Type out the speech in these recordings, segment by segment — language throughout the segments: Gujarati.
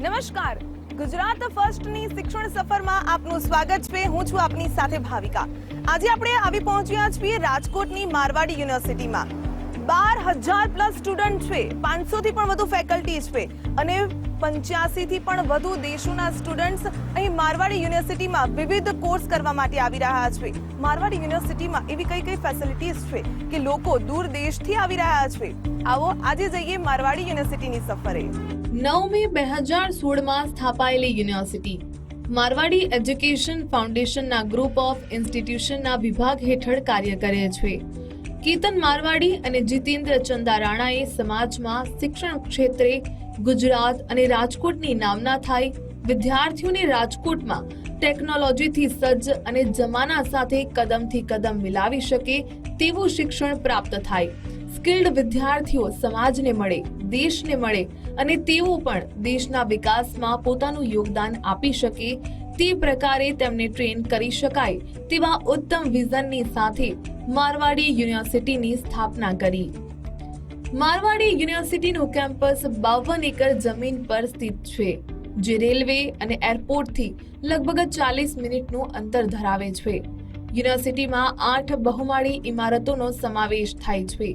નમસ્કાર, ગુજરાત ફર્સ્ટની શિક્ષણ સફરમાં આપનું સ્વાગત છે. હું છું આપની સાથે ભાવિકા. આજે આપણે આવી પહોંચ્યા છીએ રાજકોટની મારવાડી યુનિવર્સિટીમાં. 12,000 પ્લસ સ્ટુડન્ટ છે, 500 થી પણ વધુ ફેકલ્ટી છે અને 85 થી પણ વધુ દેશોના સ્ટુડન્ટ્સ અહીં મારવાડી યુનિવર્સિટીમાં વિવિધ કોર્સ કરવા માટે આવી રહ્યા છે. મારવાડી યુનિવર્સિટીમાં એવી કઈ ફેસિલિટીઝ છે કે લોકો દૂર દેશથી આવી રહ્યા છે. આવો આજે જઈએ મારવાડી યુનિવર્સિટીની સફરે. 9 મે 2016 સ્થાપાયેલી યુનિવર્સિટી મારવાડી એજ્યુકેશન ફાઉન્ડેશનના ગ્રુપ ઓફ ઇન્સ્ટિટ્યુશનના વિભાગ હેઠળ કાર્ય કરે છે. કેતન મારવાડી અને જીતેન્દ્ર ચંદા રાણાએ સમાજમાં શિક્ષણ ક્ષેત્રે ગુજરાત અને રાજકોટની નામના થાય, વિદ્યાર્થીઓને રાજકોટમાં ટેકનોલોજીથી સજ્જ અને જમાના સાથે કદમથી કદમ મિલાવી શકે તેવું શિક્ષણ પ્રાપ્ત થાય, સ્કિલ્ડ વિદ્યાર્થીઓ સમાજને મળે, દેશને મળે અને તેઓ પણ દેશના વિકાસમાં પોતાનું યોગદાન આપી શકે તે પ્રકારે તેમને ટ્રેન કરી શકાય તેવા ઉત્તમ વિઝનની સાથે મારવાડી યુનિવર્સિટીની સ્થાપના કરી. મારવાડી યુનિવર્સિટીનું કેમ્પસ 52 એકર જમીન પર સ્થિત છે, જે રેલવે અને એરપોર્ટથી લગભગ 40 મિનિટનું અંતર ધરાવે છે. યુનિવર્સિટીમાં 8 બહુમાળી ઇમારતોનો સમાવેશ થાય છે.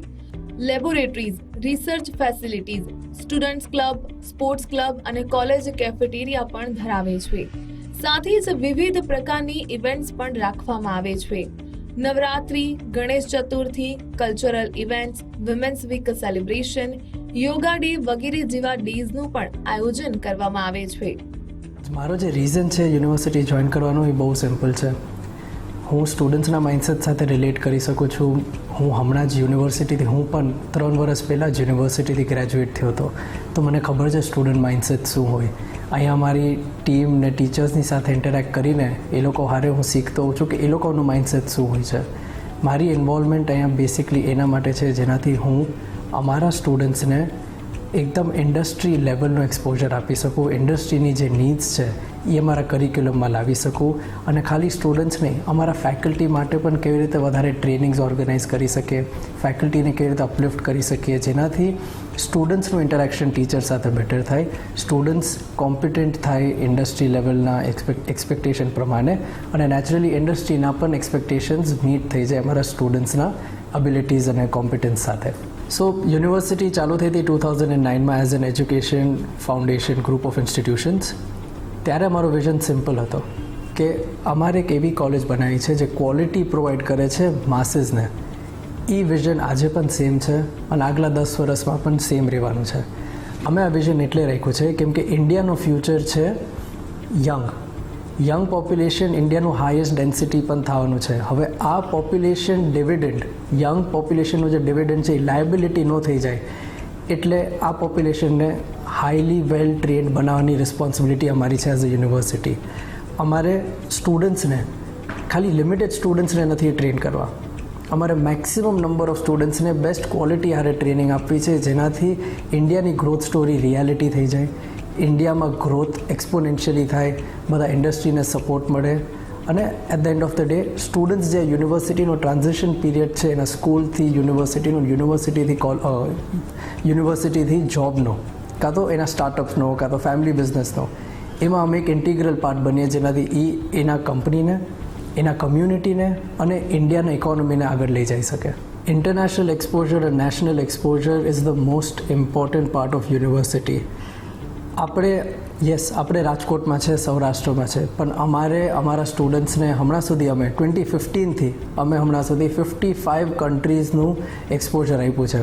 Laboratories, research facilities, students club, sports club અને કોલેજ કેફેટેરિયા પણ ધરાવે છે. સાથે જ વિવિધ પ્રકારની ઇવેન્ટ્સ પણ રાખવામાં આવે છે. Navratri, Ganesh Chaturthi, cultural events, women's week celebration, yoga day વગેરે જેવા ડેઝનું પણ આયોજન કરવામાં આવે છે. મારો જે રીઝન છે યુનિવર્સિટી જોઈન કરવાનો એ બહુ સિમ્પલ છે. હું સ્ટુડન્ટ્સના માઇન્ડસેટ સાથે રિલેટ કરી શકું છું. હું હમણાં જ યુનિવર્સિટીથી, હું પણ 3 વર્ષ પહેલાં જ યુનિવર્સિટીથી ગ્રેજ્યુએટ થયો હતો, તો મને ખબર છે સ્ટુડન્ટ માઇન્ડસેટ શું હોય. અહીંયા મારી ટીમ ને ટીચર્સની સાથે ઇન્ટરેક્ટ કરીને એ લોકો હારે હું શીખતો હોઉં છું કે એ લોકોનું માઇન્ડસેટ શું હોય છે. મારી ઇન્વોલ્વમેન્ટ અહીંયા બેસિકલી એના માટે છે જેનાથી હું અમારા સ્ટુડન્ટ્સને એકદમ ઇન્ડસ્ટ્રી લેવલનું એક્સપોઝર આપી શકું, ઇન્ડસ્ટ્રીની જે નીડ્સ છે એ અમારા કરિક્યુલમમાં લાવી શકું અને ખાલી સ્ટુડન્ટ્સ નહીં, અમારા ફેકલ્ટી માટે પણ કેવી રીતે વધારે ટ્રેનિંગ્સ ઓર્ગેનાઇઝ કરી શકીએ, ફેકલ્ટીને કેવી રીતે અપલિફ્ટ કરી શકીએ જેનાથી સ્ટુડન્ટ્સનું ઇન્ટરેક્શન ટીચર સાથે બેટર થાય, સ્ટુડન્ટ્સ કોમ્પિટન્ટ થાય ઇન્ડસ્ટ્રી લેવલના એક્સપેક્ટેશન પ્રમાણે અને નેચરલી ઇન્ડસ્ટ્રીના પણ એક્સપેક્ટેશન્સ મીટ થઈ જાય અમારા સ્ટુડન્ટ્સના એબિલિટીઝ અને કોમ્પિટન્સ સાથે. સો યુનિવર્સિટી ચાલુ થઈ હતી 2009માં as an education foundation group of institutions. ત્યારે અમારો વિઝન સિમ્પલ હતો કે અમારે એક એવી કોલેજ બનાવી છે જે ક્વોલિટી પ્રોવાઈડ કરે છે માસીસને. એ વિઝન આજે પણ સેમ છે અને આગલા 10 વર્ષમાં પણ સેમ રહેવાનું છે. અમે આ વિઝન એટલે રાખ્યું છે કેમ કે ઇન્ડિયાનો ફ્યુચર છે યંગ પોપ્યુલેશન, ઇન્ડિયાનું હાઈએસ્ટ ડેન્સિટી પણ થવાનું છે. હવે આ પોપ્યુલેશન ડિવિડન્ડ, યંગ પોપ્યુલેશનનું જે ડિવિડન્ડ છે એ લાયબિલિટી ન થઈ જાય, એટલે આ પોપ્યુલેશનને હાઈલી વેલ ટ્રેન્ડ બનાવવાની રિસ્પોન્સિબિલિટી અમારી છે એઝ અ યુનિવર્સિટી. અમારે સ્ટુડન્ટ્સને, ખાલી લિમિટેડ સ્ટુડન્ટ્સને નથી ટ્રેન કરવા, અમારે મેક્સિમમ નંબર ઓફ સ્ટુડન્ટ્સને બેસ્ટ ક્વોલિટી હારે ટ્રેનિંગ આપવી છે જેનાથી ઇન્ડિયાની ગ્રોથ સ્ટોરી રિયાલિટી થઈ જાય, ઇન્ડિયામાં ગ્રોથ એક્સપોનેન્શિયલી થાય, બધા ઇન્ડસ્ટ્રીને સપોર્ટ મળે અને at the end of the day students જે યુનિવર્સિટીનો ટ્રાન્ઝિશન પીરિયડ છે એના સ્કૂલથી યુનિવર્સિટીનું, યુનિવર્સિટીથી જોબનો, કાં તો એના સ્ટાર્ટઅપ્સનો, કાં તો ફેમિલી બિઝનેસનો, એમાં અમે એક ઇન્ટિગ્રલ પાર્ટ બનીએ જેનાથી એના કંપનીને, એના કમ્યુનિટીને અને ઇન્ડિયાના ઇકોનોમીને આગળ લઈ જઈ શકે. ઇન્ટરનેશનલ એક્સપોઝર અને national exposure is the most important part of university. આપણે રાજકોટમાં છે, સૌરાષ્ટ્રમાં છે, પણ અમારા સ્ટુડન્ટ્સને હમણાં સુધી અમે 2015થી હમણાં સુધી 55 કન્ટ્રીઝનું એક્સપોઝર આપ્યું છે.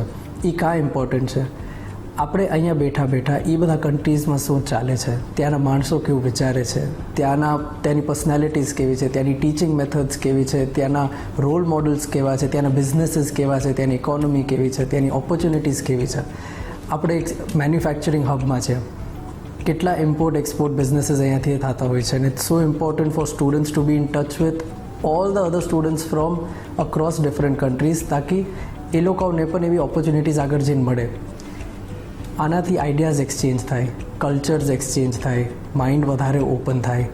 એ કાં ઇમ્પોર્ટન્ટ છે? આપણે અહીંયા બેઠા એ બધા કન્ટ્રીઝમાં શું ચાલે છે, ત્યાંના માણસો કેવું વિચારે છે, ત્યાંની પર્સનાલિટીઝ કેવી છે, ત્યાંની ટીચિંગ મેથડ્સ કેવી છે, ત્યાંના રોલ મોડલ્સ કેવા છે, ત્યાંના બિઝનેસીસ કેવા છે, ત્યાંની ઇકોનોમી કેવી છે, ત્યાંની ઓપોર્ચ્યુનિટીઝ કેવી છે. આપણે એક મેન્યુફેક્ચરિંગ હબમાં છે, કેટલા ઇમ્પોર્ટ એક્સપોર્ટ બિઝનેસીસ અહીંયાથી થતા હોય છે. અને it's so important for students to be in touch with all the other students from across different countries, તાકી એ લોકોને પણ એવી ઓપોર્ચ્યુનિટીઝ આગળ જઈને મળે. આનાથી આઈડિયાઝ એક્સચેન્જ થાય, કલ્ચર્સ એક્સચેન્જ થાય, માઇન્ડ વધારે ઓપન થાય.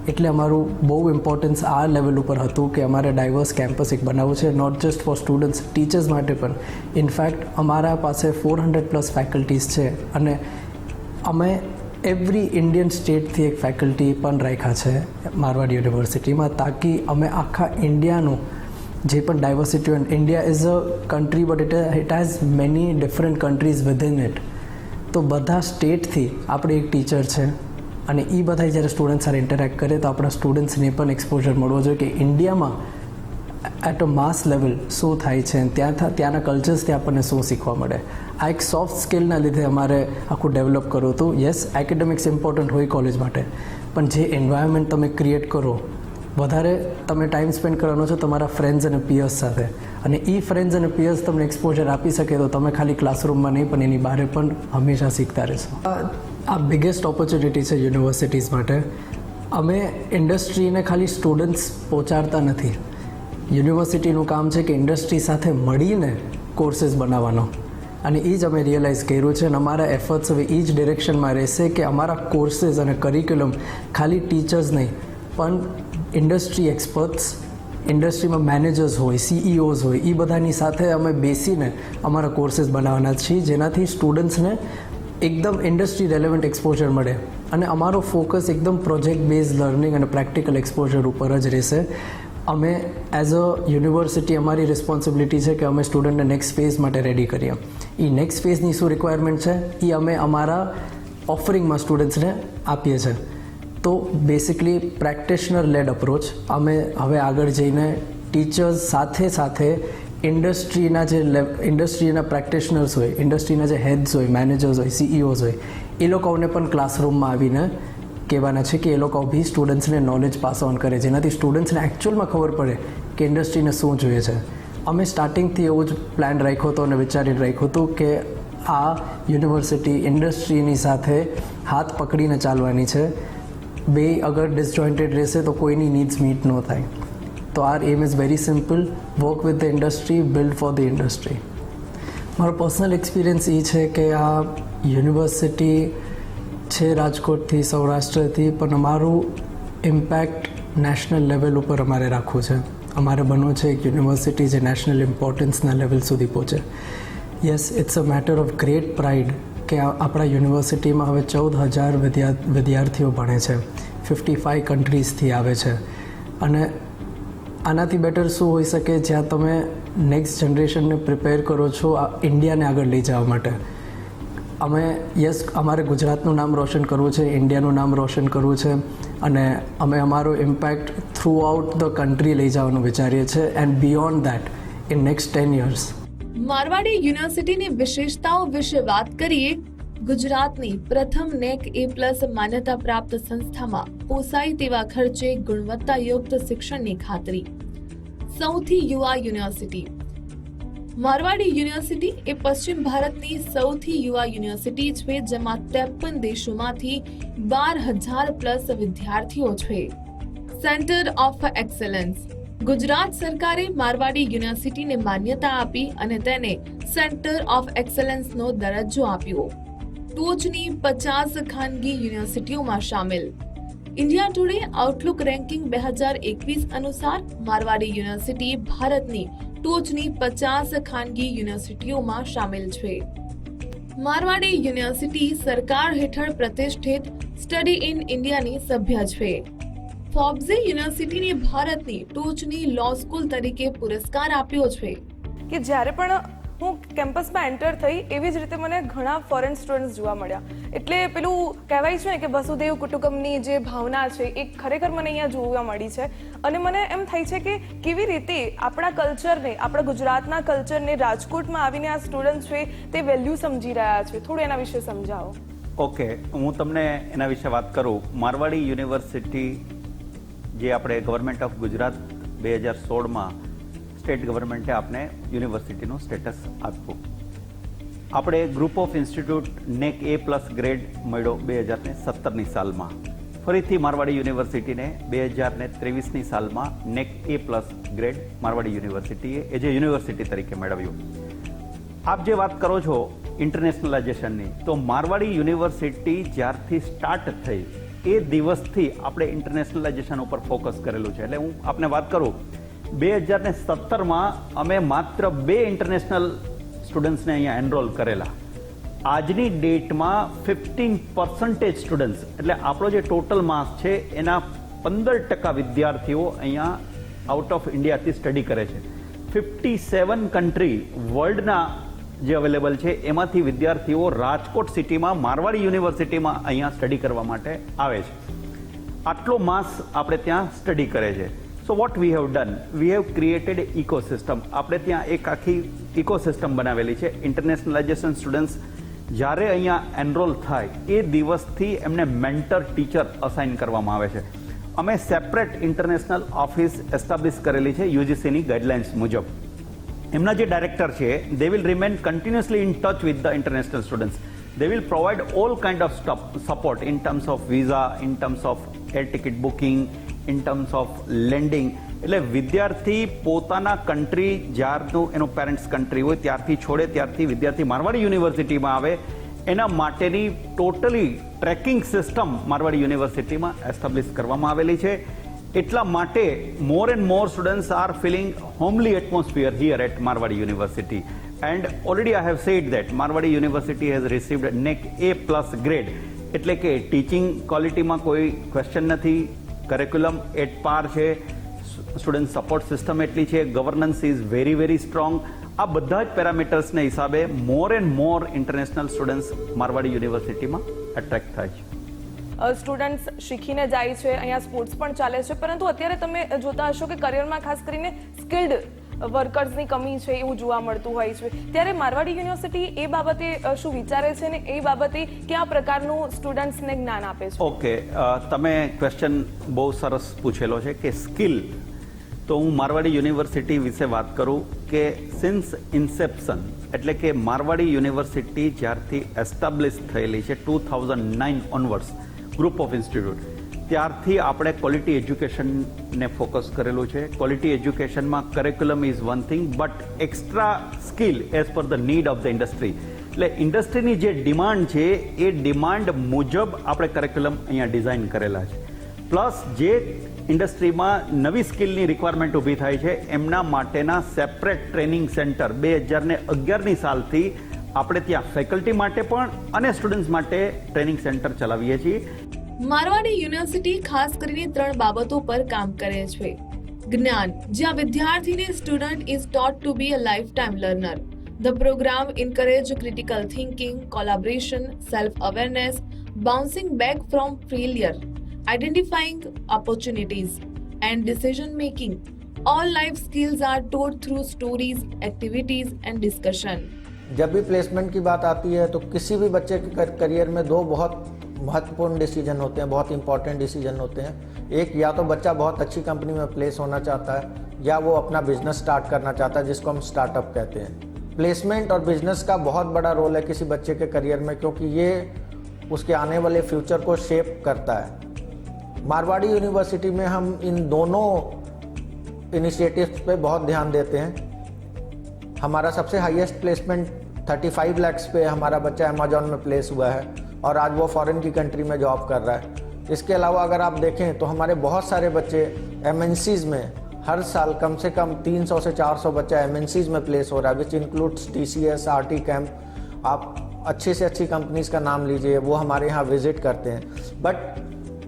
એટલે અમારું બહુ ઇમ્પોર્ટન્સ આ લેવલ ઉપર હતું કે અમારે ડાયવર્સ કેમ્પસ એક બનાવવું છે, not just for students, teachers માટે પણ. ઇનફેક્ટ અમારા પાસે 400+ ફેકલ્ટીઝ છે અને અમે એવરી ઇન્ડિયન સ્ટેટથી એક ફેકલ્ટી પણ રાખ્યા છે મારવાડ યુનિવર્સિટીમાં, તાકી અમે આખા ઇન્ડિયાનું જે પણ diversity, India is a country but it has many different countries within it. તો બધા સ્ટેટથી આપણે એક ટીચર છે અને એ બધા જ્યારે સ્ટુડન્ટ સાથે ઇન્ટરેક્ટ કરે તો આપણા સ્ટુડન્ટ્સને પણ એક્સપોઝર મળવો જોઈએ કે ઇન્ડિયામાં એટ અ માસ લેવલ શું થાય છે, ત્યાંના કલ્ચર્સથી આપણને શું શીખવા મળે. આ એક સોફ્ટ સ્કિલના લીધે અમારે આખું ડેવલપ કરવું હતું. યસ, એકેડેમિક્સ ઇમ્પોર્ટન્ટ હોય કોલેજ માટે, પણ જે એન્વાયરમેન્ટ તમે ક્રિએટ કરો, વધારે તમે ટાઈમ સ્પેન્ડ કરવાનો છો તમારા ફ્રેન્ડ્સ અને પિયર્સ સાથે, અને એ ફ્રેન્ડ્સ અને પિયર્સ તમને એક્સપોઝર આપી શકે તો તમે ખાલી ક્લાસરૂમમાં નહીં પણ એની બહાર પણ હંમેશા શીખતા રહેશો. આ બિગેસ્ટ ઓપોર્ચ્યુનિટી છે યુનિવર્સિટીઝ માટે. અમે ઇન્ડસ્ટ્રીને ખાલી સ્ટુડન્ટ્સ પહોંચાડતા નથી. યુનિવર્સિટીનું કામ છે કે ઇન્ડસ્ટ્રી સાથે મળીને કોર્सेस બનાવવાનો, અને એ જ અમે રિયલાઇઝ કર્યું છે. અને અમારા એફર્ટ્સ હવે એ જ ડિરેક્શનમાં રહેશે કે અમારા કોર્सेस અને કરિક્યુલમ ખાલી ટીચર્સ નહીં પણ ઇન્ડસ્ટ્રી એક્સપર્ટ્સ, ઇન્ડસ્ટ્રીમાં મેનેજર્સ હોય, CEOs હોય, એ બધાની સાથે અમે બેસીને અમારા કોર્सेस બનાવવાના છીએ, જેનાથી સ્ટુડન્ટ્સને એકદમ ઇન્ડસ્ટ્રી રેલેવન્ટ એક્સપોઝર મળે. અને અમારો ફોકસ એકદમ પ્રોજેક્ટ બેઝ લર્નિંગ અને પ્રેક્ટિકલ એક્સપોઝર ઉપર જ રહેશે. અમે એઝ અ યુનિવર્સિટી અમારી રિસ્પોન્સિબિલિટી છે કે અમે સ્ટુડન્ટને નેક્સ્ટ ફેઝ માટે રેડી કરીએ. એ નેક્સ્ટ ફેઝની શું રિક્વાયરમેન્ટ છે એ અમે અમારા ઓફરિંગમાં સ્ટુડન્ટ્સને આપીએ છીએ. તો બેસિકલી પ્રેક્ટિશનર લેડ અપ્રોચ અમે હવે આગળ જઈને ટીચર્સ સાથે સાથે ઇન્ડસ્ટ્રીના પ્રેક્ટિશનર્સ હોય, ઇન્ડસ્ટ્રીના જે હેડ્સ હોય, મેનેજર્સ હોય, CEOs હોય, એ લોકોને પણ ક્લાસરૂમમાં આવીને કહેવાના છે કે એ લોકો બી સ્ટુડન્ટ્સને નોલેજ પાસ ઓન કરે, જેનાથી સ્ટુડન્ટ્સને એકચ્યુઅલમાં ખબર પડે કે ઇન્ડસ્ટ્રીને શું જોઈએ છે. અમે સ્ટાર્ટિંગથી એવું જ પ્લાન રાખ્યો હતો અને વિચારીને રાખ્યું હતું કે આ યુનિવર્સિટી ઇન્ડસ્ટ્રીની સાથે હાથ પકડીને ચાલવાની છે. બે અગર ડિસજોઇન્ટેડ રહેશે તો કોઈની નીડ્સ મીટ ન થાય. તો our aim is very simple, work with the industry, build for the industry. મારો પર્સનલ એક્સપિરિયન્સ એ છે કે આ યુનિવર્સિટી છે રાજકોટથી, સૌરાષ્ટ્રથી, પણ અમારું ઇમ્પેક્ટ નેશનલ લેવલ ઉપર અમારે રાખવું છે. અમારે બનવું છે એક યુનિવર્સિટી જે નેશનલ ઇમ્પોર્ટન્સના લેવલ સુધી પહોંચે. Yes, it's a matter of great pride કે આપણા યુનિવર્સિટીમાં હવે 14,000 વિદ્યાર્થીઓ ભણે છે, 55 કન્ટ્રીઝથી આવે છે. અને આનાથી બેટર શું હોઈ શકે જ્યાં તમે નેક્સ્ટ જનરેશનને પ્રિપેર કરો છો આ ઇન્ડિયાને આગળ લઈ જવા માટે. અમારે ગુજરાતનું નામ રોશન કરવું છે, ઇન્ડિયાનું નામ રોશન કરવું છે, અને અમે અમારો impact throughout the country લઈ જવાનું વિચારીએ છીએ, and beyond that in next 10 years. Marwadi યુનિવર્સિટીની વિશેષતાઓ વિશે વાત કરીએ. ગુજરાતની પ્રથમ NAC A+ માન્યતા પ્રાપ્ત સંસ્થામાં પોસાય તેવા ખર્ચે ગુણવત્તાયુક્ત શિક્ષણની ખાતરી. સૌથી યુવા યુનિવર્સિટી. મારવાડી યુનિવર્સિટી એ પશ્ચિમ ભારતની સૌથી યુવા યુનિવર્સિટી છે, જેમાં 53 દેશોમાંથી 12,000+ વિદ્યાર્થીઓ છે. Centre of excellence. ગુજરાત સરકારે મારવાડી યુનિવર્સિટીને માન્યતા આપી અને તેને સેન્ટર ઓફ એક્સેલન્સનો દરજ્જો આપ્યો. ટોચની 50 ખાનગી યુનિવર્સિટીઓમાં શામેલ. ઇન્ડિયા ટુડે આઉટલુક રેન્કિંગ 2021 અનુસાર મારવાડી યુનિવર્સિટી ભારતની ટોચની 50 ખાનગી યુનિવર્સિટીઓમાં શામેલ છે. મારવાડી યુનિવર્સિટી સરકાર હેઠળ પ્રતિષ્ઠિત સ્ટડી ઇન ઇન્ડિયાની સભ્ય છે. ફોર્બ્સે યુનિવર્સિટીને ભારતની ટોચની લો સ્કૂલ તરીકે પુરસ્કાર આપ્યો છે. કે જ્યારે પણ હું કેમ્પસમાં એન્ટર થઈ એવી જ રીતે મને ઘણા ફોરેન સ્ટુડન્ટ્સ જોવા મળ્યા. એટલે પેલું કહેવાય છે ને કે વસુધૈવ કુટુંબકમની જે ભાવના છે એ ખરેખર મને અહીંયા જોવા મળી છે. અને મને એમ થાય છે કે કેવી રીતે આપણા કલ્ચરને, આપણા ગુજરાતના કલ્ચરને રાજકોટમાં આવીને આ સ્ટુડન્ટ્સ છે તે વેલ્યુ સમજી રહ્યા છે. થોડું એના વિશે સમજાવો. ઓકે, હું તમને એના વિશે વાત કરું. મારવાડી યુનિવર્સિટી જે આપણે ગવર્મેન્ટ ઓફ ગુજરાત 2016માં સ્ટેટ ગવર્મેન્ટે આપણે યુનિવર્સિટીનું સ્ટેટસ આપ્યું. આપણે group of institute NAC A+ grade મળ્યો 2017ની સાલમાં. ફરીથી મારવાડી યુનિવર્સિટીને 2023ની સાલમાં NAC A+ ગ્રેડ મારવાડી યુનિવર્સિટીએ એજ એ યુનિવર્સિટી તરીકે મેળવ્યું. આપ જે વાત કરો છો ઇન્ટરનેશનલાઇઝેશનની, તો મારવાડી યુનિવર્સિટી જ્યારથી સ્ટાર્ટ થઈ એ દિવસથી આપણે ઇન્ટરનેશનલાઇઝેશન ઉપર ફોકસ કરેલું છે. એટલે હું આપને વાત કરું, 2017માં અમે માત્ર 2 ઇન્ટરનેશનલ સ્ટુડન્ટ્સને અહીંયા એનરોલ કરેલા. આજની ડેટમાં 15% સ્ટુડન્ટ્સ, એટલે આપણો જે ટોટલ માસ છે એના 15% વિદ્યાર્થીઓ અહીંયા આઉટ ઓફ ઇન્ડિયાથી સ્ટડી કરે છે. 57 કન્ટ્રી વર્લ્ડના જે અવેલેબલ છે એમાંથી વિદ્યાર્થીઓ રાજકોટ સિટીમાં મારવાડી યુનિવર્સિટીમાં અહીંયા સ્ટડી કરવા માટે આવે છે. આટલો માસ આપણે ત્યાં સ્ટડી કરે છે. So what we have done, we have created ecosystem. આપણે ત્યાં એક આખી ઇકોસિસ્ટમ બનાવેલી છે. ઇન્ટરનેશનલાઇઝેશન સ્ટુડન્ટ્સ જ્યારે અહીંયા એનરોલ થાય એ દિવસથી એમને મેન્ટર ટીચર અસાઇન કરવામાં આવે છે. અમે સેપરેટ ઇન્ટરનેશનલ ઓફિસ એસ્ટાબ્લિશ કરેલી છે યુજીસીની ગાઈડલાઇન્સ મુજબ. એમના જે ડાયરેક્ટર છે they will remain continuously in touch with the international students. They will provide all kind of support in terms of visa, in terms of air ticket booking, in terms of lending. એટલે વિદ્યાર્થી પોતાના કન્ટ્રી જ્યારનું એનું પેરેન્ટ્સ કન્ટ્રી હોય ત્યારથી છોડે ત્યારથી વિદ્યાર્થી મારવાડી યુનિવર્સિટીમાં આવે એના માટેની ટોટલી ટ્રેકિંગ સિસ્ટમ મારવાડી યુનિવર્સિટીમાં એસ્ટાબ્લિશ કરવામાં આવેલી છે. એટલા માટે more and more students are feeling homely atmosphere here at Marwadi university. And already I have said that Marwadi University has received NEC A+ grade. એટલે કે ટીચિંગ ક્વોલિટીમાં કોઈ ક્વેશ્ચન નથી, કરિક્યુલમ એટ પાર છે, સ્ટુડન્ટ સપોર્ટ સિસ્ટમ એટલી છે, governance is very very strong. આ બધા જ પેરામીટર્સને હિસાબે more and more international students Marwadi યુનિવર્સિટીમાં એટ્રેક્ટ થાય છે. સ્ટુડન્ટ્સ શીખીને જાય છે, અહીંયા સ્પોર્ટ્સ પણ ચાલે છે, પરંતુ અત્યારે તમે જોતા હશો કે કરિયરમાં ખાસ કરીને સ્કિલ્ડ વર્કર્સની કમી છે એવું જોવા મળતું હોય છે. ત્યારે મારવાડી યુનિવર્સિટી એ બાબતે શું વિચારે છે ને એ બાબતે કયા પ્રકારનું સ્ટુડન્ટ્સને જ્ઞાન આપે છે? ઓકે, તમે ક્વેશ્ચન બહુ સરસ પૂછેલો છે કે સ્કિલ. તો હું મારવાડી યુનિવર્સિટી વિશે વાત કરું કે સિન્સ ઇન્સેપ્શન, એટલે કે મારવાડી યુનિવર્સિટી જ્યારથી એસ્ટાબ્લિશ થયેલી છે 2009 ઓનવર્ડ્સ, ગ્રુપ ઓફ ઇન્સ્ટિટ્યૂટ, ત્યારથી આપણે ક્વોલિટી એજ્યુકેશનને ફોકસ કરેલું છે. ક્વોલિટી એજ્યુકેશનમાં curriculum is one thing, but extra skill as per the need of the industry. એટલે ઇન્ડસ્ટ્રીની જે ડિમાન્ડ છે એ ડિમાન્ડ મુજબ આપણે કરિક્યુલમ અહીંયા ડિઝાઇન કરેલા છે. પ્લસ જે ઇન્ડસ્ટ્રીમાં નવી સ્કિલની રિક્વાયરમેન્ટ ઊભી થાય છે એમના માટેના સેપરેટ ટ્રેનિંગ સેન્ટર 2011ની સાલથી આપણે ત્યાં ફેકલ્ટી માટે પણ અને સ્ટુડન્ટ્સ માટે ટ્રેનિંગ સેન્ટર ચલાવીએ છીએ. મારવાડી યુનિવર્સિટી ખાસ કરીને 3 બાબતો પર કામ કરે છે. જ્ઞાન, જ્યાં વિદ્યાર્થીને student is taught to be a lifetime learner. The programme encourage critical thinking, collaboration, self-awareness, bouncing back from failure, identifying opportunities, and decision making. All life skills are taught through stories, activities, and discussion. जब भी प्लेसमेंट की बात आती है तो किसी भी बच्चे के करियर में 2 बहुत महत्वपूर्ण डिसीजन होते हैं, बहुत इंपॉर्टेंट डिसीजन होते हैं. एक, या तो बच्चा बहुत अच्छी कंपनी में प्लेस होना चाहता है या वो अपना बिजनेस स्टार्ट करना चाहता है, जिसको हम स्टार्टअप कहते हैं. प्लेसमेंट और बिजनेस का बहुत बड़ा रोल है किसी बच्चे के करियर में, क्योंकि ये उसके आने वाले फ्यूचर को शेप करता है. मारवाड़ी यूनिवर्सिटी में हम इन दोनों इनिशिएटिव्स पे बहुत ध्यान देते हैं. हमारा सबसे हाईएस्ट प्लेसमेंट 35 लाख पे हमारा बच्चा अमेजॉन में प्लेस हुआ है और आज वो फॉरेन की कंट्री में जॉब कर रहा है. इसके अलावा अगर आप देखें तो हमारे बहुत सारे बच्चे MNCs में हर साल कम से कम 300 से 400 बच्चा MNCs में प्लेस हो रहा है, which includes TCS, RT camp. आप अच्छी से अच्छी कंपनीज का नाम लीजिए, वो हमारे यहाँ विजिट करते हैं. बट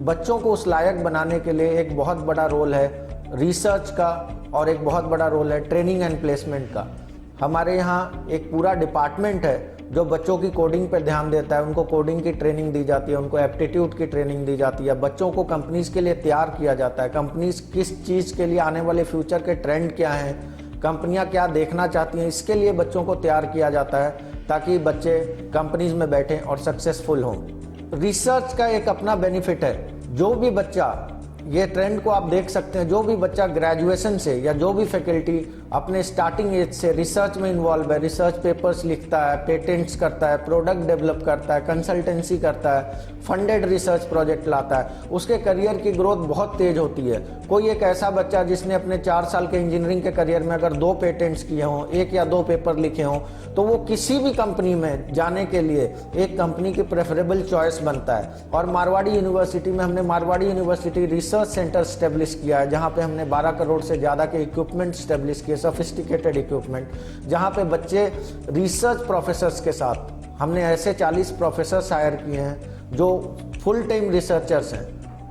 बच्चों को उस लायक बनाने के लिए एक बहुत बड़ा रोल है रिसर्च का और एक बहुत बड़ा रोल है ट्रेनिंग एंड प्लेसमेंट का. हमारे यहाँ एक पूरा डिपार्टमेंट है जो बच्चों की कोडिंग पर ध्यान देता है. उनको कोडिंग की ट्रेनिंग दी जाती है, उनको एप्टीट्यूड की ट्रेनिंग दी जाती है, बच्चों को कंपनीज के लिए तैयार किया जाता है. कंपनीज किस चीज़ के लिए आने वाले फ्यूचर के ट्रेंड क्या हैं, कंपनियां क्या देखना चाहती हैं, इसके लिए बच्चों को तैयार किया जाता है ताकि बच्चे कंपनीज में बैठें और सक्सेसफुल हों. रिसर्च का एक अपना बेनिफिट है. जो भी बच्चा, ये ट्रेंड को आप देख सकते हैं, जो भी बच्चा ग्रेजुएशन से या जो भी फैकल्टी अपने स्टार्टिंग एज से रिसर्च में इन्वॉल्व है, रिसर्च पेपर्स लिखता है, पेटेंट्स करता है, प्रोडक्ट डेवलप करता है, कंसल्टेंसी करता है, फंडेड रिसर्च प्रोजेक्ट लाता है, उसके करियर की ग्रोथ बहुत तेज होती है. कोई एक ऐसा बच्चा जिसने अपने 4 साल के इंजीनियरिंग के करियर में अगर 2 पेटेंट्स किए हों, 1 या 2 पेपर लिखे हों, तो वो किसी भी कंपनी में जाने के लिए एक कंपनी की प्रेफरेबल चॉइस बनता है. और मारवाड़ी यूनिवर्सिटी में हमने Marwari university research centre establish किया है, जहाँ पे हमने 12 करोड़ से ज़्यादा के इक्विपमेंट स्टेब्लिश किए, सोफिस्टिकेटेड इक्विपमेंट, जहाँ पे बच्चे रिसर्च प्रोफेसर्स के साथ हमने ऐसे 40 प्रोफेसर्स हायर किए हैं जो फुल टाइम रिसर्चर्स हैं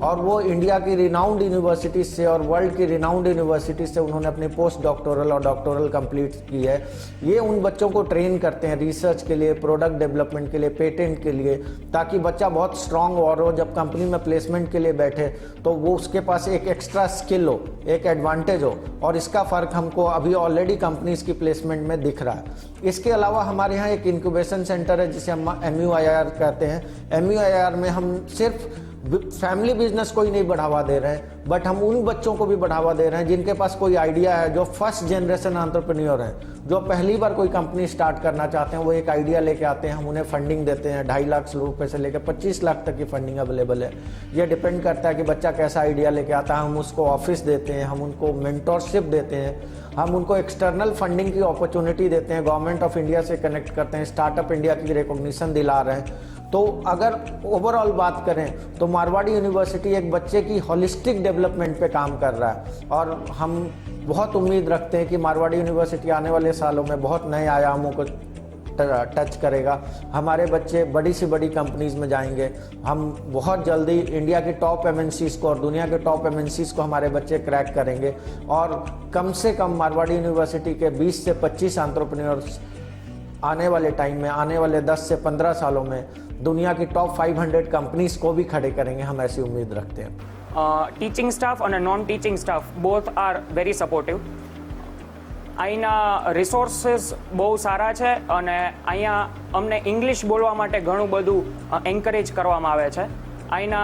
और वो इंडिया की रिनाउंड यूनिवर्सिटी से और वर्ल्ड की रिनाउंड यूनिवर्सिटी से उन्होंने अपनी पोस्ट डॉक्टोरल और डॉक्टोरल कंप्लीट की है। ये उन बच्चों को ट्रेन करते हैं रिसर्च के लिए, प्रोडक्ट डेवलपमेंट के लिए, पेटेंट के लिए, ताकि बच्चा बहुत स्ट्रांग और वो जब कंपनी में प्लेसमेंट के लिए बैठे तो वो उसके पास एक एक्स्ट्रा स्किल हो, एक एडवांटेज हो। और इसका फ़र्क हमको अभी ऑलरेडी कंपनीज की प्लेसमेंट में दिख रहा है। इसके अलावा हमारे यहाँ एक इंक्यूबेशन सेंटर है जिसे हम MUIR कहते हैं। MUIR में हम सिर्फ फैमिली बिजनेस को ही नहीं बढ़ावा दे रहे हैं, बट हम उन बच्चों को भी बढ़ावा दे रहे हैं जिनके पास कोई आइडिया है, जो फर्स्ट जनरेशन एंटरप्रेन्योर हैं, जो पहली बार कोई कंपनी स्टार्ट करना चाहते हैं। वो एक आइडिया लेके आते हैं, हम उन्हें फंडिंग देते हैं। 2.5 लाख रुपए से लेकर 25 लाख तक की फंडिंग अवेलेबल है। ये डिपेंड करता है कि बच्चा कैसा आइडिया लेके आता है। हम उसको ऑफिस देते हैं, हम उनको मेंटोरशिप देते हैं, हम उनको एक्सटर्नल फंडिंग की अपॉर्चुनिटी देते हैं, गवर्नमेंट ऑफ इंडिया से कनेक्ट करते हैं, स्टार्टअप इंडिया की रिकॉग्निशन दिला रहे हैं। तो अगर ओवरऑल बात करें तो मारवाड़ी यूनिवर्सिटी एक बच्चे की होलिस्टिक डेवलपमेंट पे काम कर रहा है और हम बहुत उम्मीद रखते हैं कि मारवाड़ी यूनिवर्सिटी आने वाले सालों में बहुत नए आयामों को टच करेगा। हमारे बच्चे बड़ी से बड़ी कंपनीज में जाएंगे। हम बहुत जल्दी इंडिया की टॉप MNCs को और दुनिया के टॉप MNCs को हमारे बच्चे क्रैक करेंगे और कम से कम मारवाड़ी यूनिवर्सिटी के 20 से 25 एंटरप्रेन्योर्स आने वाले टाइम में, आने वाले 10 से 15 सालों में दुनिया की टॉप 500 कंपनीज को भी खड़े करेंगे। हम ऐसी उम्मीद रखते हैं। ટીચિંગ સ્ટાફ અને non teaching staff both are very supportive. અહીંના રિસોર્સિસ બહુ સારા છે અને અહીંયા અમને ઇંગ્લિશ બોલવા માટે ઘણું બધું એન્કરેજ કરવામાં આવે છે. અહીંના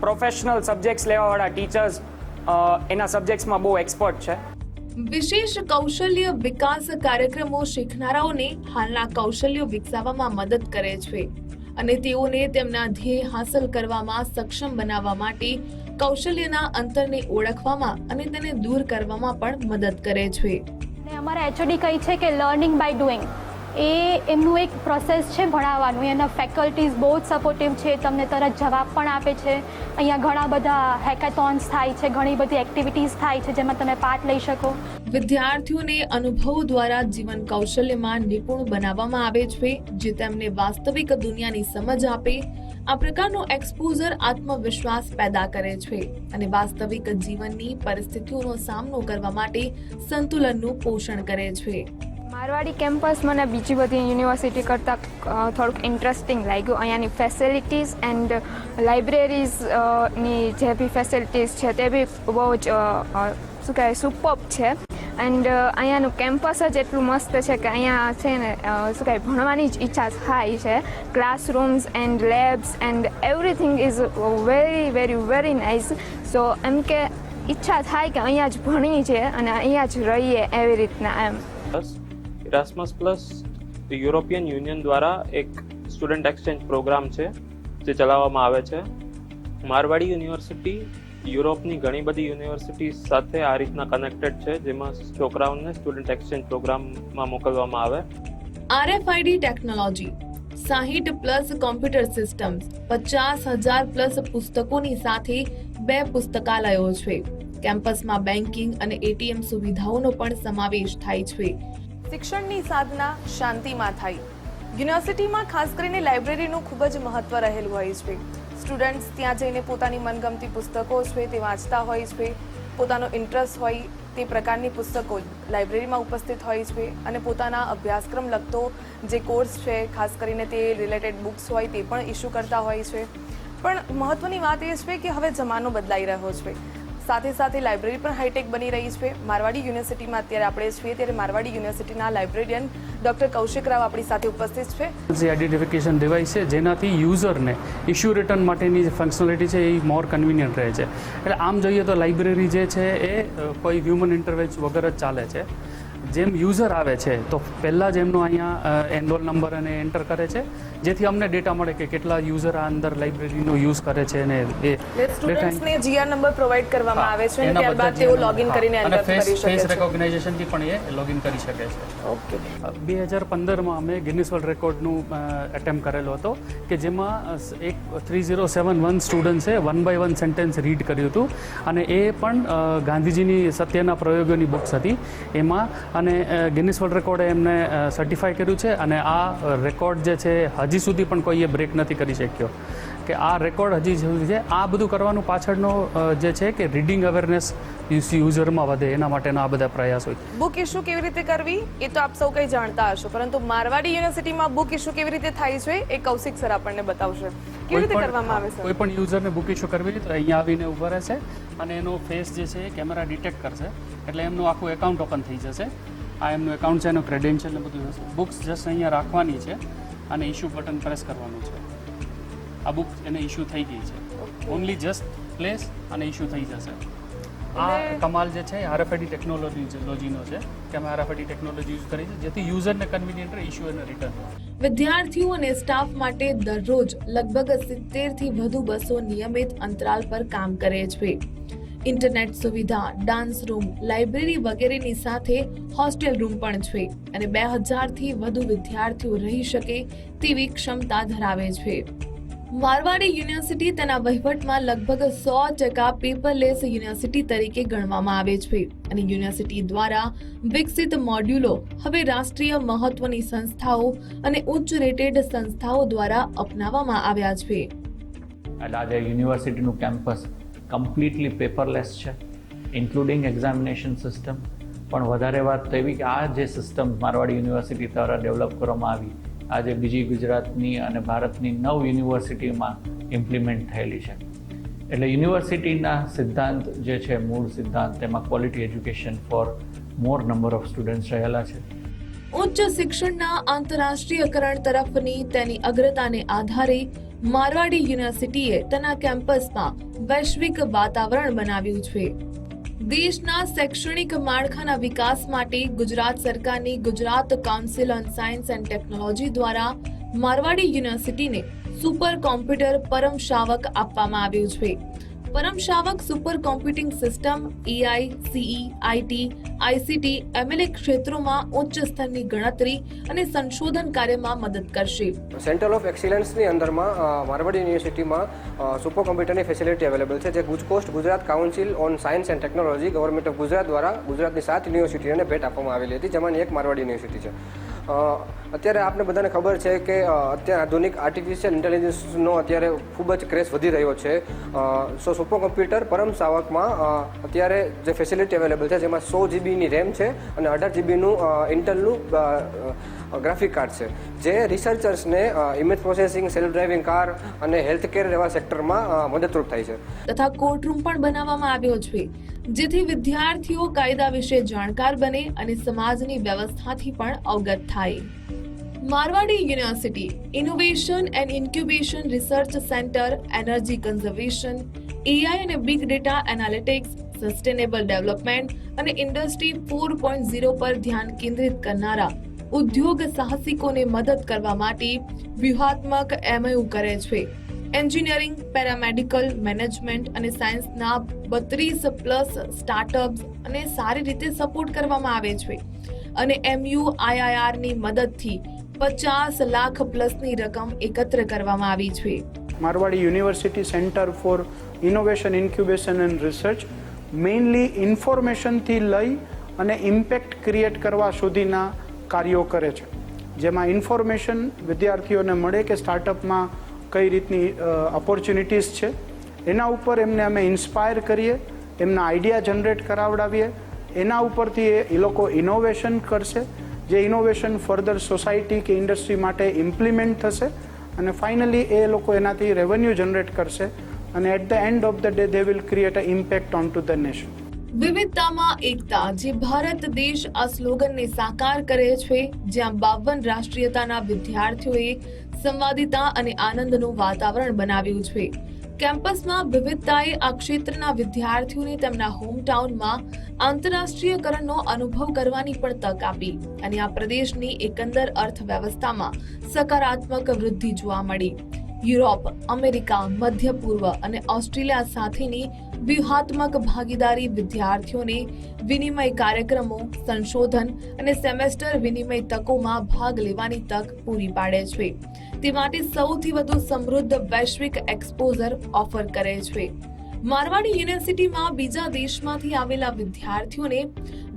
પ્રોફેશનલ સબ્જેક્ટ્સ લેવાવાળા ટીચર્સ એના સબ્જેક્ટ્સમાં બહુ એક્સપર્ટ છે. વિશેષ કૌશલ્ય વિકાસ કાર્યક્રમો શીખનારાઓને હાલના કૌશલ્યો વિકસાવવામાં મદદ કરે છે અને તેઓને તેમના ધ્યેય હાંસલ કરવામાં સક્ષમ બનાવવા માટે કૌશલ્યના અંતરને ઓળખવામાં અને તેને દૂર કરવામાં પણ મદદ કરે છે. અને અમારા HOD કહે છે કે લર્નિંગ બાય ડુઈંગ એ એમનું એક પ્રોસેસ છે ભણાવવાનું. એના ફેકલ્ટીઝ બહુ જ સપોર્ટિવ છે, તમને તરત જવાબ પણ આપે છે. અહીંયા ઘણા બધા હેકાથોન્સ થાય છે, ઘણી બધી એક્ટિવિટીઝ થાય છે જેમાં તમે પાર્ટ લઈ શકો. વિદ્યાર્થીઓને અનુભવ દ્વારા જીવન કૌશલ્યમાં નિપુણ બનાવવામાં આવે છે જે તેમને વાસ્તવિક દુનિયાની સમજ આપે. આ પ્રકારનો એક્સપોઝર આત્મવિશ્વાસ પેદા કરે છે અને વાસ્તવિક જીવનની પરિસ્થિતિઓનો સામનો કરવા માટે સંતુલનનું પોષણ કરે છે. મારવાડી કેમ્પસ મને બીજી બધી યુનિવર્સિટી કરતાં થોડુંક ઇન્ટરેસ્ટિંગ લાગ્યું. અહીંયાની ફેસિલિટીઝ એન્ડ લાઇબ્રેરીઝની જે બી ફેસિલિટીઝ છે તે બી બહુ જ શું કહેવાય સુપર્બ છે. એન્ડ અહીંયાનું કેમ્પસ જ એટલું મસ્ત છે કે અહીંયા છે ને શું કહેવાય ભણવાની જ ઈચ્છા થાય છે. Classrooms and labs and everything is very very very nice. So એમ કે ઈચ્છા થાય કે અહીંયા જ ભણીએ છીએ અને અહીંયા જ રહીએ એવી રીતના એમ. ઇરાસ્મસ પ્લસ યુરોપિયન યુનિયન દ્વારા એક સ્ટુડન્ટ એક્સચેન્જ પ્રોગ્રામ છે જે ચલાવવામાં આવે છે. મારવાડી યુનિવર્સિટી યુરોપની ઘણી બધી યુનિવર્સિટી સાથે આ રીતના કનેક્ટેડ છે જેમાં છોકરાઓને સ્ટુડન્ટ એક્સચેન્જ પ્રોગ્રામમાં મોકલવામાં આવે. RFID ટેકનોલોજી, 60+ કોમ્પ્યુટર સિસ્ટમ્સ, 50,000+ પુસ્તકોની સાથે 2 પુસ્તકાલયો છે. કેમ્પસમાં બેન્કિંગ અને ATM સુવિધાઓનો પણ સમાવેશ થાય છે. શિક્ષણની સાધના શાંતિમાં થાય. યુનિવર્સિટીમાં ખાસ કરીને લાઇબ્રેરીનું ખૂબ જ મહત્વ રહેલું હોય છે. સ્ટુડન્ટ્સ ત્યાં જઈને પોતાની મનગમતી પુસ્તકો છે તે વાંચતા હોય છે, પોતાનો ઇન્ટરેસ્ટ હોય તે પ્રકારની પુસ્તકો લાઇબ્રેરીમાં ઉપસ્થિત હોય છે અને પોતાના અભ્યાસક્રમ લગતો જે કોર્સ છે ખાસ કરીને તે રિલેટેડ બુક્સ હોય તે પણ ઇસ્યુ કરતા હોય છે. પણ મહત્વની વાત એ છે કે હવે જમાનો બદલાઈ રહ્યો છે, સાથે સાથે લાઇબ્રેરી પણ હાઈટેક બની રહી છે. મારવાડી યુનિવર્સિટીમાં અત્યારે આપણે છીએ ત્યારે મારવાડી યુનિવર્સિટીના લાઇબ્રેરિયન ડૉક્ટર કૌશિક રાવ આપણી સાથે ઉપસ્થિત છે. જે આઇડેન્ટિફિકેશન ડિવાઇસ છે જેનાથી યુઝરને ઇશ્યુ રિટર્ન માટેની જે ફંક્શનાલિટી છે એ મોર કન્વિનિયન્ટ રહે છે. એટલે આમ જોઈએ તો લાઇબ્રેરી જે છે એ કોઈ હ્યુમન ઇન્ટરવેન્સ વગર જ ચાલે છે. જેમ યુઝર આવે છે તો પહેલાં જ એમનો અહીંયા એનરોલ નંબર અને એન્ટર કરે છે જેથી અમને ડેટા મળે કે કેટલા યુઝર આ અંદર લાઇબ્રેરીનો યુઝ કરે છે અને એ સ્ટુડન્ટ્સને GR નંબર પ્રોવાઈડ કરવામાં આવે છે અને ત્યારબાદ તેઓ લોગિન કરીને એન્ટર કરી શકે છે. ફેસ રેકોગ્નાઇઝેશનથી પણ એ લોગિન કરી શકે છે. ઓકે. 2015માં અમે ગિનિસ વર્લ્ડ રેકોર્ડનું એટેમ્પ કરેલો હતો કે જેમાં એક 3071 સ્ટુડન્ટ્સે 1 by 1 સેન્ટેન્સ રીડ કર્યું હતું અને એ પણ ગાંધીજીની સત્યના પ્રયોગોની બુક્સ હતી. એમાં અને ગિનિસ વર્લ્ડ રેકોર્ડે એમને સર્ટિફાઈ કર્યું છે અને આ રેકોર્ડ જે છે હજી સુધી પણ કોઈએ બ્રેક નથી કરી શક્યો કે આ રેકોર્ડ હજી સુધી છે. આ બધું કરવાનું પાછળનો જે છે કે રીડિંગ અવેરનેસ યુઝરમાં વધે એના માટેના આ બધા પ્રયાસ હોય. બુક ઇશ્યુ કેવી રીતે કરવી એ તો આપ સૌ કંઈ જાણતા હશો, પરંતુ મારવાડી યુનિવર્સિટીમાં બુક ઇશ્યુ કેવી રીતે થાય છે એ કૌશિક સર આપણને બતાવશે. કેવી રીતે કરવામાં આવે છે? કોઈ પણ યુઝરને બુક ઇશ્યુ કરવી હોય તો અહીંયા આવીને ઊભા રહેશે અને એનો ફેસ જે છે એ કેમેરા ડિટેક્ટ કરશે એટલે એમનું આખું એકાઉન્ટ ઓપન થઈ જશે. આ એમનું એકાઉન્ટ છે, એનું ક્રેડેન્શિયલ ને બધું હશે. બુક્સ જસ્ટ અહીંયા રાખવાની છે અને ઇશ્યુ બટન પ્રેસ કરવાનું છે. આ બુક એને ઇશ્યુ થઈ ગઈ છે. ઓનલી જસ્ટ પ્લેસ અને ઇશ્યુ થઈ જશે. આ કમાલ જે છે આરએફઆઈડી ટેકનોલોજીનો છે કે અમે આરએફઆઈડી ટેકનોલોજી યુઝ કરી છે જેથી યુઝરને કન્વિનિયન્ટ રહે ઇશ્યુ અને રિટર્ન. વિદ્યાર્થીઓ અને સ્ટાફ માટે દરરોજ લગભગ 70 થી વધુ બસો નિયમિત અંતરાલ પર કામ કરે છે. ઇન્ટરનેટ સુવિધા, ડાન્સ રૂમ, લાઇબ્રેરી વગેરેની સાથે હોસ્ટેલ રૂમ પણ છે અને 2000 થી વધુ વિદ્યાર્થીઓ રહી શકે તેવી ક્ષમતા ધરાવે છે. મારવાડી યુનિવર્સિટી તેના વહીવટમાં લગભગ 100% પેપરલેસ યુનિવર્સિટી તરીકે ગણવામાં આવે છે અને યુનિવર્સિટી દ્વારા વિકસિત મોડ્યુલો હવે રાષ્ટ્રીય મહત્વની સંસ્થાઓ અને ઉચ્ચ રેટેડ સંસ્થાઓ દ્વારા અપનાવવામાં આવ્યા છે. એટલે આજે યુનિવર્સિટીનું કેમ્પસ કમ્પ્લીટલી પેપરલેસ છે, ઇન્ક્લુડિંગ એક્ઝામિનેશન સિસ્ટમ. પણ વધારે વાત તો એવી કે આ જે સિસ્ટમ મારવાડી યુનિવર્સિટી દ્વારા ડેવલપ કરવામાં આવી આજે બીજી ગુજરાતની અને ભારતની 9 યુનિવર્સિટીમાં ઇમ્પ્લિમેન્ટ થયેલી છે. એટલે યુનિવર્સિટીના સિદ્ધાંત જે છે મૂળ સિદ્ધાંત તેમાં quality education for more number of students રહેલા છે. ઉચ્ચ શિક્ષણના આંતરરાષ્ટ્રીયકરણ તરફની તેની અગ્રતાને આધારે મારવાડી યુનિવર્સિટીએ તેના કેમ્પસમાં વૈશ્વિક વાતાવરણ બનાવ્યું છે. દેશના શૈક્ષણિક માળખાના વિકાસ માટે ગુજરાત સરકારની Gujarat council on science and technology દ્વારા મારવાડી યુનિવર્સિટીને સુપર કોમ્પ્યુટર પરમ શાવક આપવામાં આવ્યું છે. Param Shavak super computing system AI, CE, IT, ICT, MLA ક્ષેત્રોમાં ઉચ્ચ સ્તરની ગણતરી અને સંશોધન કાર્યમાં મદદ કરશે. સેન્ટર ઓફ એક્સિલન્સની અંદરમાં મારવાડી યુનિવર્સિટીમાં સુપર કોમ્પ્યુટરની ફેસિલિટી અવેલેબલ છે જે ગુજકોસ્ટ Gujarat council on science and technology government of Gujarat દ્વારા ગુજરાતની 7 યુનિવર્સિટીઓને ભેટ આપવામાં આવેલી હતી, જેમાંની એક મારવાડી યુનિવર્સિટી છે. અત્યારે આપને બધાને ખબર છે કે અત્યારે આધુનિક આર્ટિફિશિયલ ઇન્ટેલિજન્સનો અત્યારે ખૂબ જ ક્રેઝ વધી રહ્યો છે. સો સુપર કોમ્પ્યુટર પરમ શાવકમાં અત્યારે જે ફેસિલિટી અવેલેબલ છે જેમાં 100 જીબીની રેમ છે અને 18 જીબીનું ઇન્ટેલનું ગ્રાફિક કાર્ડ છે જે રિસર્ચર્સને image processing, self driving car અને હેલ્થ કેર જેવા સેક્ટરમાં મદદરૂપ થાય છે. તથા કોર્ટરૂમ પણ બનાવવામાં આવ્યો છે જેથી વિદ્યાર્થીઓ કાયદા વિશે જાણકાર બને અને સમાજની વ્યવસ્થાથી પણ અવગત થાય. Marwadi university innovation and incubation research centre, energy conservation, AI અને big data analytics, sustainable development અને ઇન્ડસ્ટ્રી 4.0 પર ધ્યાન કેન્દ્રિત કરનારા ઉદ્યોગ સાહસિકોને મદદ કરવા માટે વ્યૂહાત્મક એમઓયુ કરે છે. એન્જિનિયરિંગ, પેરામેડિકલ, મેનેજમેન્ટ અને સાયન્સના 32+ સ્ટાર્ટઅપ્સ અને સારી રીતે સપોર્ટ કરવામાં આવે છે અને MUIIRની મદદથી 50 લાખ પ્લસની રકમ એકત્ર કરવામાં આવી છે. Marwadi university centre for innovation, incubation and research mainly ઇન્ફોર્મેશનથી લઈ અને ઇમ્પેક્ટ ક્રિએટ કરવા સુધીના કાર્યો કરે છે, જેમાં ઇન્ફોર્મેશન વિદ્યાર્થીઓને મળે કે સ્ટાર્ટઅપમાં કઈ રીતની ઓપોર્ચ્યુનિટીઝ છે એના ઉપર એમને અમે ઇન્સ્પાયર કરીએ, એમના આઈડિયા જનરેટ કરાવડાવીએ, એના ઉપરથી એ લોકો ઇનોવેશન કરશે, જે ઇનોવેશન ફર્ધર સોસાયટી કે ઇન્ડસ્ટ્રી માટે ઇમ્પ્લિમેન્ટ થશે અને ફાઇનલી એ લોકો એનાથી રેવન્યુ જનરેટ કરશે અને at the end of the day they will create a impact on to the nation. વિવિધતામાં એકતા, જે ભારત દેશ આ સ્લોગનને સાકાર કરે છે, જ્યાં 52 રાષ્ટ્રીયતાના વિદ્યાર્થીઓએ સંવાદિતા અને આનંદનું વાતાવરણ બનાવ્યું છે. કેમ્પસમાં વિવિધતાએ આ ક્ષેત્રના વિદ્યાર્થીઓને તેમના હોમટાઉનમાં આંતરરાષ્ટ્રીયકરણનો અનુભવ કરવાની પણ તક આપી અને આ પ્રદેશની એકંદર અર્થવ્યવસ્થામાં સકારાત્મક વૃદ્ધિ જોવા મળી. યુરોપ, અમેરિકા, મધ્ય પૂર્વ અને ઓસ્ટ્રેલિયા સાથેની વ્યૂહાત્મક ભાગીદારી વિદ્યાર્થીઓને વિનિમય કાર્યક્રમો, સંશોધન અને સેમેસ્ટર વિનિમય તકોમાં ભાગ લેવાની તક પૂરી પાડે છે. તે માટે સૌથી વધુ સમૃદ્ધ વૈશ્વિક એક્સપોઝર ઓફર કરે છે. મારવાડી યુનિવર્સિટીમાં બીજા દેશમાંથી આવેલા વિદ્યાર્થીઓને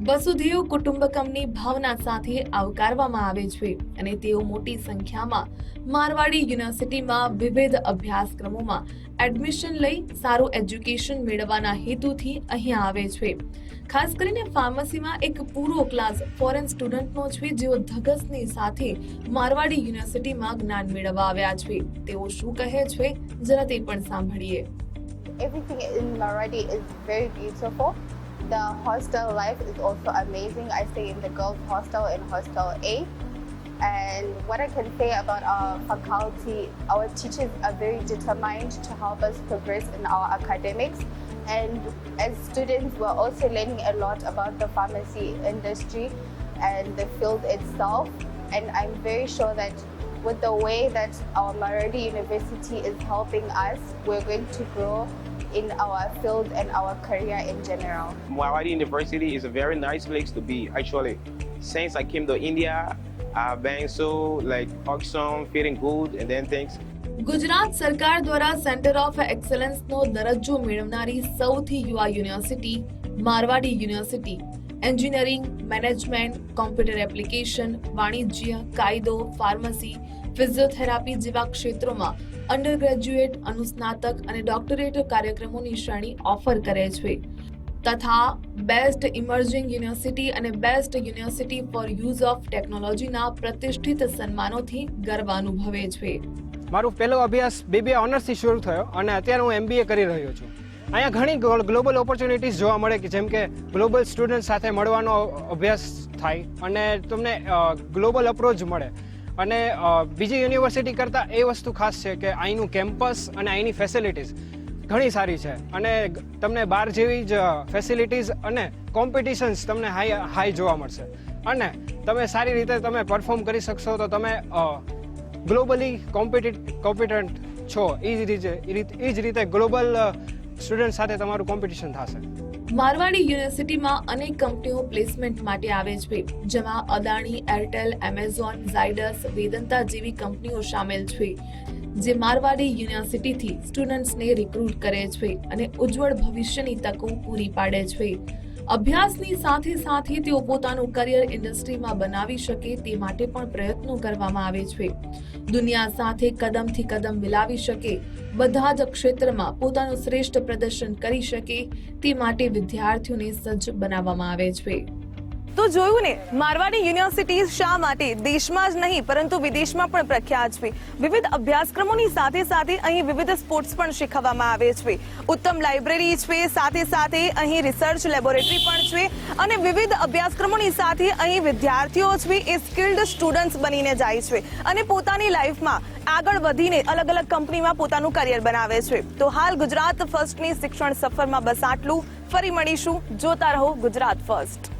વસુધૈવ કુટુંબકમની ભાવના સાથે આવકારવામાં આવે છે અને તેઓ મોટી સંખ્યામાં મારવાડી યુનિવર્સિટીમાં વિવિધ અભ્યાસક્રમોમાં એડમિશન લઈ સારું એજ્યુકેશન મેળવવાના હેતુથી અહીંયા આવે છે. ખાસ કરીને ફાર્મસીમાં એક પૂરો ક્લાસ ફોરેન સ્ટુડન્ટનો છે, જેઓ ધગસની સાથે મારવાડી યુનિવર્સિટીમાં જ્ઞાન મેળવવા આવ્યા છે. તેઓ શું કહે છે જરા તે પણ સાંભળીએ. Everything in Marwadi is very beautiful. The hostel life is also amazing. I stay in the girls' hostel in Hostel A. And what I can say about our faculty, our teachers are very determined to help us progress in our academics. And as students, we're also learning a lot about the pharmacy industry and the field itself. And I'm very sure that with the way that our Marwadi University is helping us, we're going to grow in our field and our career in general. Marwadi University is a very nice place to be, actually. Since I came to India, I've been so awesome, feeling good and then things. Gujarat સરકાર દ્વારા સેન્ટર ઓફ એક્સલન્સનો દરજ્જો મેળવનારી સૌથી યુવા university Marwadi university engineering, management, computer application, વાણિજ્ય, કાયદો, ફાર્મસી, ફિઝિયોથેરાપી જેવા ક્ષેત્રોમાં અંડર ગ્રેજ્યુએટ, અનુસ્નાતક અને ડોક્ટરેટ કાર્યક્રમોની શ્રેણી ઓફર કરે છે તથા બેસ્ટ ઇમર્જિંગ યુનિવર્સિટી અને best university for use of ટેકનોલોજીના પ્રતિષ્ઠિત સન્માનોથી ગર્વ અનુભવે છે. મારો પહેલો અભ્યાસ BBA ઓનર્સથી શરૂ થયો અને અત્યારે હું MBA કરી રહ્યો છું. અહીંયા ઘણી ગ્લોબલ ઓપોર્ચ્યુનિટીઝ જોવા મળે કે જેમ કે ગ્લોબલ સ્ટુડન્ટ સાથે મળવાનો અભ્યાસ થાય અને તમને ગ્લોબલ અપ્રોચ મળે. અને બીજી યુનિવર્સિટી કરતાં એ વસ્તુ ખાસ છે કે અહીંનું કેમ્પસ અને અહીંની ફેસિલિટીઝ ઘણી સારી છે અને તમને બહાર જેવી જ ફેસિલિટીઝ અને કોમ્પિટિશન્સ તમને હાઈ જોવા મળશે અને તમે સારી રીતે તમે પરફોર્મ કરી શકશો તો તમે ગ્લોબલી કોમ્પિટન્ટ છો. એ જ રીતે ગ્લોબલ સ્ટુડન્ટ સાથે તમારું કોમ્પિટિશન થશે. મારવાડી યુનિવર્સિટીમાં અનેક કંપનીઓ પ્લેસમેન્ટ માટે આવે છે, જેમાં અદાણી, એરટેલ, એમેઝોન, ઝાયડસ, વેદાંતા જેવી કંપનીઓ સામેલ છે, જે મારવાડી યુનિવર્સિટીથી સ્ટુડન્ટ્સને રિક્રુટ કરે છે અને ઉજ્જવળ ભવિષ્યની તકો પૂરી પાડે છે. અભ્યાસની સાથે સાથે તેઓ પોતાનું કરિયર ઇન્ડસ્ટ્રીમાં બનાવી શકે તે માટે પણ પ્રયત્નો કરવામાં આવે છે. દુનિયા સાથે કદમથી કદમ મિલાવી શકે, બધા જ ક્ષેત્રમાં પોતાનું શ્રેષ્ઠ પ્રદર્શન કરી શકે તે માટે વિદ્યાર્થીઓને સજ્જ બનાવવામાં આવે છે. તો જોયું ને, મારવાડી યુનિવર્સિટી શા માટે દેશમાં જ નહીં પરંતુ વિદેશમાં પણ પ્રખ્યાત છે. વિવિધ અભ્યાસક્રમોની સાથે સાથે અહીં વિવિધ સ્પોર્ટ્સ પણ શીખવવામાં આવે છે. ઉત્તમ લાઇબ્રેરી છે, સાથે સાથે અહીં રિસર્ચ લેબોરેટરી પણ છે અને વિવિધ અભ્યાસક્રમોની સાથે અહીં વિદ્યાર્થીઓ છે એ સ્કિલ્ડ સ્ટુડન્ટ્સ બનીને જાય છે અને પોતાની લાઈફમાં આગળ વધીને અલગ અલગ કંપનીમાં પોતાનું કરિયર બનાવે છે. તો હાલ ગુજરાત ફર્સ્ટની શિક્ષણ સફરમાં બસ આટલું. ફરી મળીશું. જોતા રહો ગુજરાત ફર્સ્ટ.